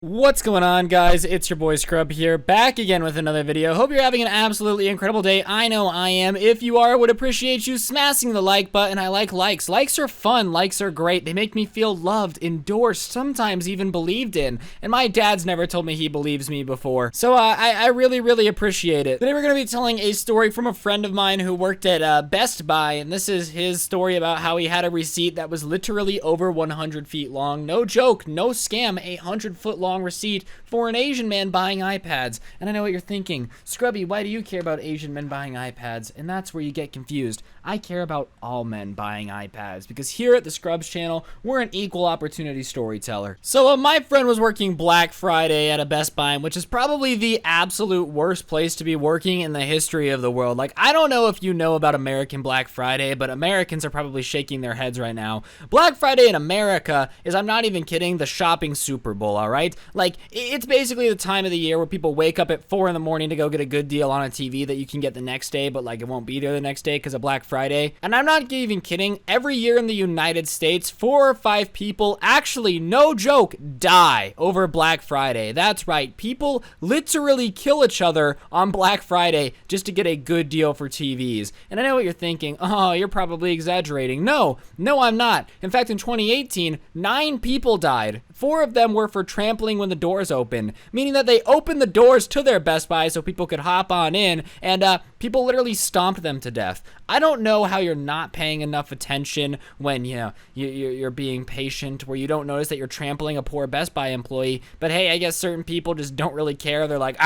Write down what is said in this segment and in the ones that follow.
What's going on, guys? It's your boy Scrub here, back again with another video. Hope you're having an absolutely incredible day. I know I am. If you are, I would appreciate you smashing the like button. I like likes. Likes are fun. Likes are great. They make me feel loved, endorsed, sometimes even believed in. And my dad's never told me he believes me before. So I really appreciate it. Today we're going to be telling a story from a friend of mine who worked at Best Buy. And this is his story about how he had a receipt that was literally over 100 feet long. No joke, no scam, 100-foot long receipt for an Asian man buying iPads. And I know what you're thinking, Scrubby, why do you care about Asian men buying iPads? And that's where you get confused. I care about all men buying iPads because here at the Scrubs channel, we're an equal opportunity storyteller. So my friend was working Black Friday at a Best Buy, which is probably the absolute worst place to be working in the history of the world. Like, I don't know if you know about American Black Friday, but Americans are probably shaking their heads right now. Black Friday in America is, I'm not even kidding, the shopping Super Bowl, all right? Like, it's basically the time of the year where people wake up at 4 in the morning to go get a good deal on a TV that you can get the next day, but like it won't be there the next day because of Black Friday. And I'm not even kidding, every year in the United States, 4 or 5 people, actually, no joke, die over Black Friday. That's right, people literally kill each other on Black Friday just to get a good deal for TVs. And I know what you're thinking, oh, you're probably exaggerating. No, I'm not. In fact, in 2018, 9 people died. 4 of them were for trampling when the doors open, meaning that they opened the doors to their Best Buy so people could hop on in, and people literally stomped them to death. I don't know how you're not paying enough attention when you're being patient, where you don't notice that you're trampling a poor Best Buy employee, but hey, I guess certain people just don't really care. They're like,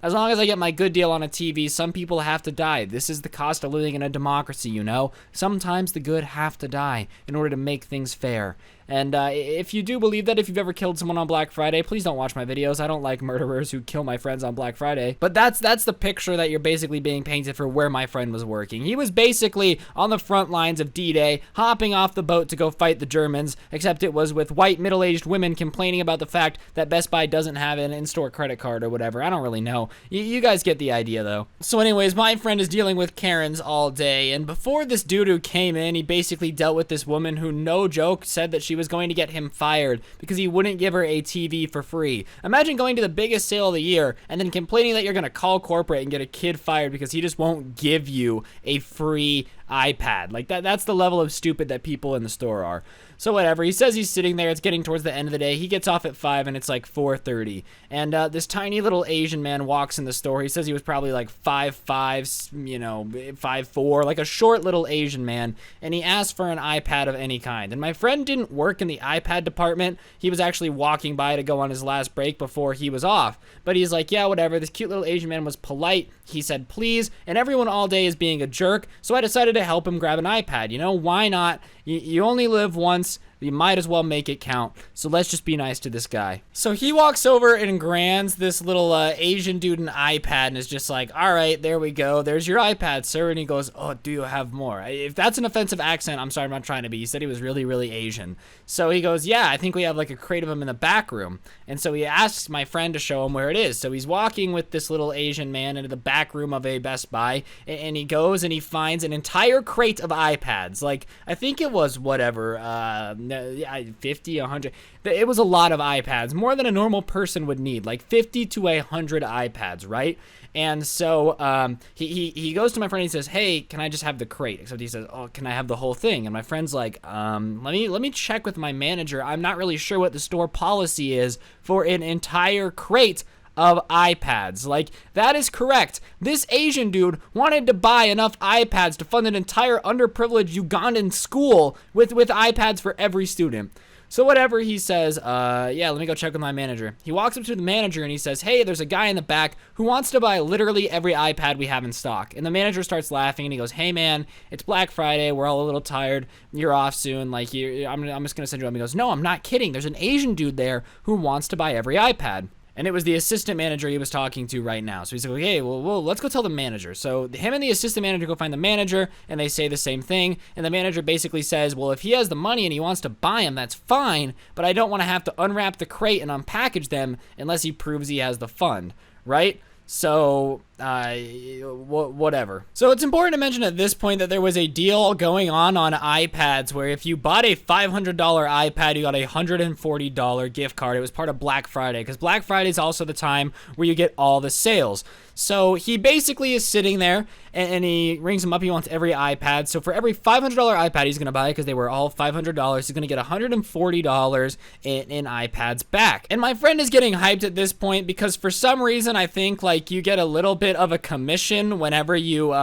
as long as I get my good deal on a TV, some people have to die. This is the cost of living in a democracy, you know? Sometimes the good have to die in order to make things fair. And if you do believe that, if you've ever killed someone on Black Friday, please don't watch my videos. I don't like murderers who kill my friends on Black Friday. But that's the picture that you're basically being painted for where my friend was working. He was basically on the front lines of D-Day, hopping off the boat to go fight the Germans, except it was with white middle-aged women complaining about the fact that Best Buy doesn't have an in-store credit card or whatever. I don't really know. You guys get the idea, though. So anyways, my friend is dealing with Karens all day, and before this dude who came in, he basically dealt with this woman who, no joke, said that she was going to get him fired because he wouldn't give her a TV for free. Imagine going to the biggest sale of the year and then complaining that you're going to call corporate and get a kid fired because he just won't give you a free iPad. Like that's the level of stupid that people in the store are. So whatever, he says he's sitting there, it's getting towards the end of the day, he gets off at 5 and it's like 4:30, and this tiny little Asian man walks in the store. He says he was probably like 5'5", you know, 5'4", like a short little Asian man, and he asked for an iPad of any kind. And my friend didn't work in the iPad department, he was actually walking by to go on his last break before he was off, but he's like, yeah, whatever. This cute little Asian man was polite, he said please, and everyone all day is being a jerk, so I decided to help him grab an iPad. You know, why not? You only live once, you might as well make it count. So let's just be nice to this guy. So he walks over and grants this little Asian dude an iPad and is just like, all right, there we go. There's your iPad, sir. And he goes, oh, do you have more? If that's an offensive accent, I'm sorry, I'm not trying to be. He said he was really Asian. So he goes, yeah, I think we have like a crate of them in the back room. And so he asks my friend to show him where it is. So he's walking with this little Asian man into the back room of a Best Buy. And he goes and he finds an entire crate of iPads. Like, I think it was whatever, 50, 100. It was a lot of iPads, more than a normal person would need, like 50 to 100 iPads, right? And so he goes to my friend and he says, hey, can I just have the crate? Except he says, oh, can I have the whole thing? And my friend's like, let me check with my manager. I'm not really sure what the store policy is for an entire crate of iPads. Like, that is correct. This Asian dude wanted to buy enough iPads to fund an entire underprivileged Ugandan school with iPads for every student. So whatever, he says, yeah, let me go check with my manager. He walks up to the manager and he says, hey, there's a guy in the back who wants to buy literally every iPad we have in stock. And the manager starts laughing and he goes, hey man, it's Black Friday, we're all a little tired, you're off soon, like, I'm just gonna send you home. He goes, no, I'm not kidding, there's an Asian dude there who wants to buy every iPad. And it was the assistant manager he was talking to right now. So he's like, okay, well, let's go tell the manager. So him and the assistant manager go find the manager, and they say the same thing. And the manager basically says, well, if he has the money and he wants to buy them, that's fine. But I don't want to have to unwrap the crate and unpackage them unless he proves he has the fund, right? So whatever. So it's important to mention at this point that there was a deal going on iPads where if you bought a $500 iPad, you got a $140 gift card. It was part of Black Friday, because Black Friday is also the time where you get all the sales. So he basically is sitting there, and he rings him up. He wants every iPad. So for every $500 iPad he's going to buy, because they were all $500, he's going to get $140 in iPads back. And my friend is getting hyped at this point because for some reason, I think like you get a little bit of a commission whenever you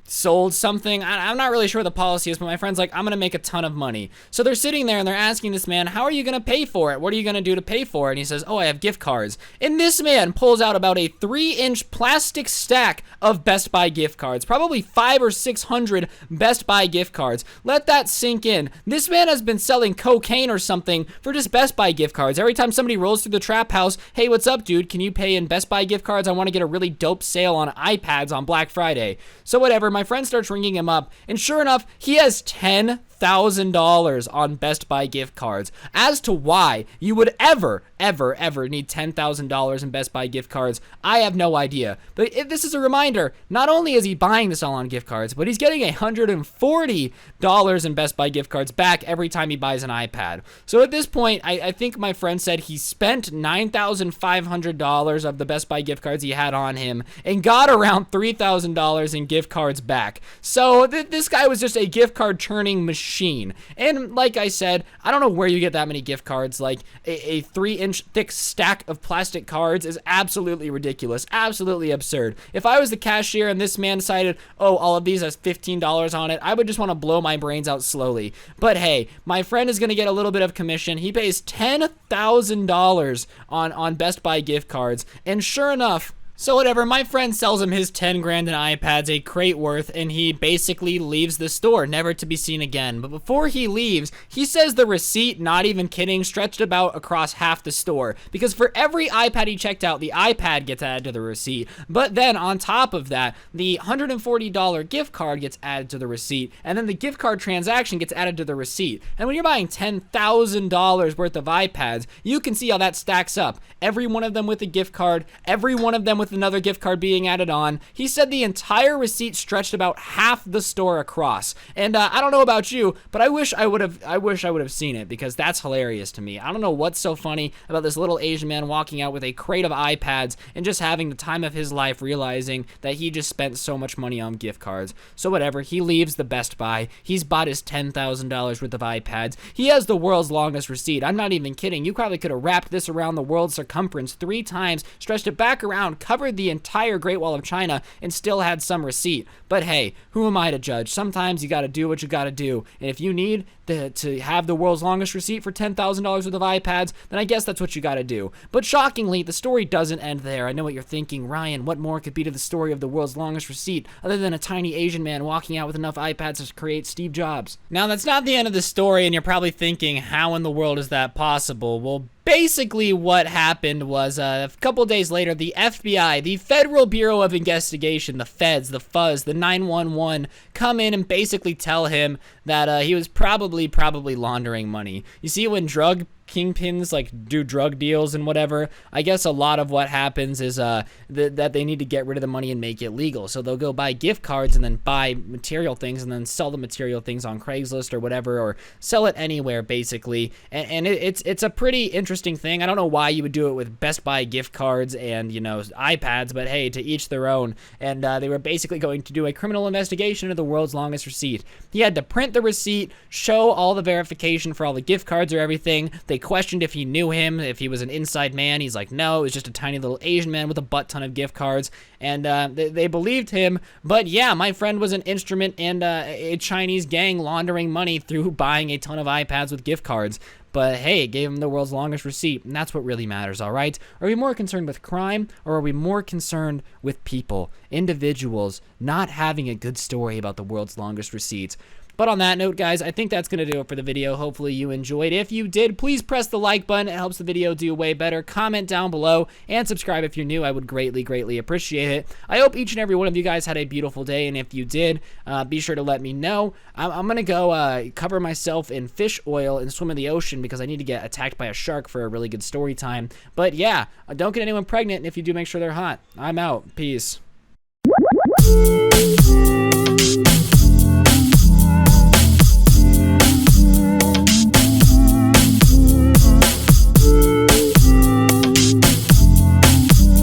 sold something. I'm not really sure what the policy is, but my friend's like, I'm going to make a ton of money. So they're sitting there and they're asking this man, how are you going to pay for it? What are you going to do to pay for it? And he says, oh, I have gift cards. And this man pulls out about a 3-inch plastic stack of Best Buy gift cards, probably 500 or 600 Best Buy gift cards. Let that sink in. This man has been selling cocaine or something for just Best Buy gift cards. Every time somebody rolls through the trap house, hey, what's up, dude? Can you pay in Best Buy gift cards? I want to get a really dope sale on iPads on Black Friday. So whatever, my friend starts ringing him up, and sure enough, he has $10,000 on Best Buy gift cards. As to why you would ever need $10,000 in Best Buy gift cards, I have no idea. But this is a reminder, not only is he buying this all on gift cards, but he's getting $140 in Best Buy gift cards back every time he buys an iPad. So at this point, I think my friend said he spent $9,500 of the Best Buy gift cards he had on him and got around $3,000 in gift cards back. So this guy was just a gift card churning machine. And like I said, I don't know where you get that many gift cards. Like a 3-inch thick stack of plastic cards is absolutely ridiculous, absolutely absurd. If I was the cashier and this man decided, oh, all of these has $15 on it, I would just want to blow my brains out slowly. But hey, my friend is going to get a little bit of commission. He pays $10,000 on Best Buy gift cards, and sure enough, so whatever, my friend sells him his 10 grand in iPads, a crate worth, and he basically leaves the store, never to be seen again. But before he leaves, he says the receipt, not even kidding, stretched about across half the store. Because for every iPad he checked out, the iPad gets added to the receipt. But then on top of that, the $140 gift card gets added to the receipt, and then the gift card transaction gets added to the receipt. And when you're buying $10,000 worth of iPads, you can see how that stacks up. Every one of them with a gift card, every one of them with another gift card being added on. He said the entire receipt stretched about half the store across. And I don't know about you, but I wish I would have seen it, because that's hilarious to me. I don't know what's so funny about this little Asian man walking out with a crate of iPads and just having the time of his life, realizing that he just spent so much money on gift cards. So whatever, he leaves the Best Buy. He's bought his $10,000 worth of iPads. He has the world's longest receipt. I'm not even kidding. You probably could have wrapped this around the world's circumference 3 times, stretched it back around, covered the entire Great Wall of China, and still had some receipt. But hey, who am I to judge? Sometimes you gotta do what you gotta do, and if you need to have the world's longest receipt for $10,000 worth of iPads, then I guess that's what you gotta do. But shockingly, the story doesn't end there. I know what you're thinking, Ryan, what more could be to the story of the world's longest receipt other than a tiny Asian man walking out with enough iPads to create Steve Jobs? Now, that's not the end of the story, and you're probably thinking, how in the world is that possible? Well, basically what happened was a couple days later, the FBI, the Federal Bureau of Investigation, the feds, the fuzz, the 911, come in and basically tell him that he was probably laundering money. You see, when drug kingpins like do drug deals and whatever, I guess a lot of what happens is that they need to get rid of the money and make it legal. So they'll go buy gift cards and then buy material things and then sell the material things on Craigslist or whatever, or sell it anywhere basically. And it's a pretty interesting thing. I don't know why you would do it with Best Buy gift cards and, you know, iPads, but hey, to each their own. And they were basically going to do a criminal investigation of the world's longest receipt. He had to print the receipt, show all the verification for all the gift cards or everything. They questioned if he knew him, if he was an inside man. He's like, no, it was just a tiny little Asian man with a butt ton of gift cards. And they believed him. But yeah, my friend was an instrument in a Chinese gang laundering money through buying a ton of iPads with gift cards. But hey, it gave him the world's longest receipt, and that's what really matters, all right? Are we more concerned with crime, or are we more concerned with people, individuals, not having a good story about the world's longest receipts? But on that note, guys, I think that's going to do it for the video. Hopefully you enjoyed. If you did, please press the like button. It helps the video do way better. Comment down below and subscribe if you're new. I would greatly appreciate it. I hope each and every one of you guys had a beautiful day, and if you did, be sure to let me know. I'm going to go cover myself in fish oil and swim in the ocean because I need to get attacked by a shark for a really good story time. But yeah, don't get anyone pregnant, and if you do, make sure they're hot. I'm out. Peace.